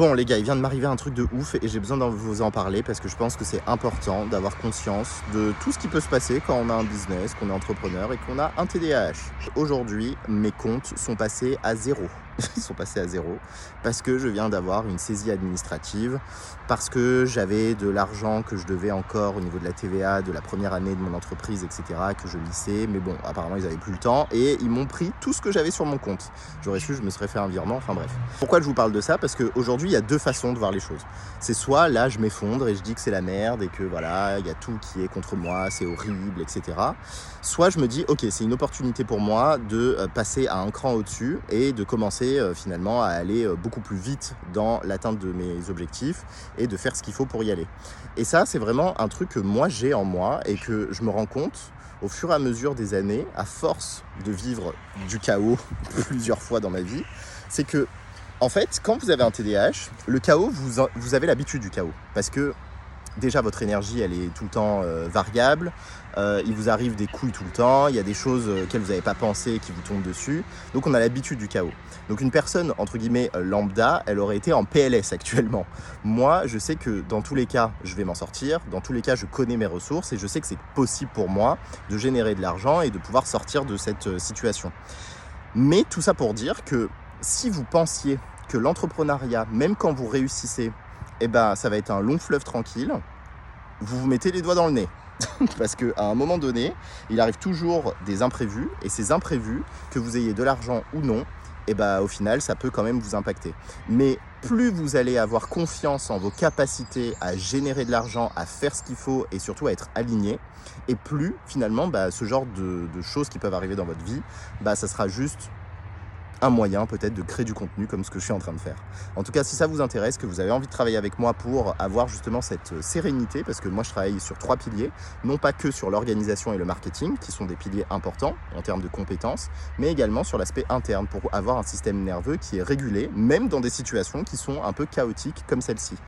Bon les gars, il vient de m'arriver un truc de ouf et j'ai besoin de vous en parler parce que je pense que c'est important d'avoir conscience de tout ce qui peut se passer quand on a un business, qu'on est entrepreneur et qu'on a un TDAH. Aujourd'hui, mes comptes sont passés à zéro. Ils sont passés à zéro parce que je viens d'avoir une saisie administrative, parce que j'avais de l'argent que je devais encore au niveau de la TVA de la première année de mon entreprise, etc., que je lissais. Mais bon, apparemment, ils n'avaient plus le temps et ils m'ont pris tout ce que j'avais sur mon compte. J'aurais su, je me serais fait un virement, enfin bref. Pourquoi je vous parle de ça? Parce qu'aujourd'hui, il y a deux façons de voir les choses. C'est soit là, je m'effondre et je dis que c'est la merde et que voilà, il y a tout qui est contre moi, c'est horrible, etc. Soit je me dis, ok, c'est une opportunité pour moi de passer à un cran au-dessus et de commencer finalement à aller beaucoup plus vite dans l'atteinte de mes objectifs et de faire ce qu'il faut pour y aller. Et ça, c'est vraiment un truc que moi j'ai en moi et que je me rends compte au fur et à mesure des années, à force de vivre du chaos plusieurs fois dans ma vie, c'est que en fait, quand vous avez un TDAH, le chaos, vous avez l'habitude du chaos parce que déjà, votre énergie, elle est tout le temps variable. Il vous arrive des couilles tout le temps. Il y a des choses auxquelles vous n'avez pas pensé qui vous tombent dessus. Donc, on a l'habitude du chaos. Donc, une personne, entre guillemets, lambda, elle aurait été en PLS actuellement. Moi, je sais que dans tous les cas, je vais m'en sortir. Dans tous les cas, je connais mes ressources et je sais que c'est possible pour moi de générer de l'argent et de pouvoir sortir de cette situation. Mais tout ça pour dire que si vous pensiez que l'entrepreneuriat, même quand vous réussissez, eh ben, ça va être un long fleuve tranquille, vous vous mettez les doigts dans le nez. Parce qu'à un moment donné, il arrive toujours des imprévus, et ces imprévus, que vous ayez de l'argent ou non, eh ben, au final, ça peut quand même vous impacter. Mais plus vous allez avoir confiance en vos capacités à générer de l'argent, à faire ce qu'il faut, et surtout à être aligné, et plus, finalement, ce genre de choses qui peuvent arriver dans votre vie, ça sera juste un moyen peut-être de créer du contenu comme ce que je suis en train de faire. En tout cas, si ça vous intéresse, que vous avez envie de travailler avec moi pour avoir justement cette sérénité, parce que moi je travaille sur 3 piliers, non pas que sur l'organisation et le marketing, qui sont des piliers importants en termes de compétences, mais également sur l'aspect interne, pour avoir un système nerveux qui est régulé, même dans des situations qui sont un peu chaotiques comme celle-ci.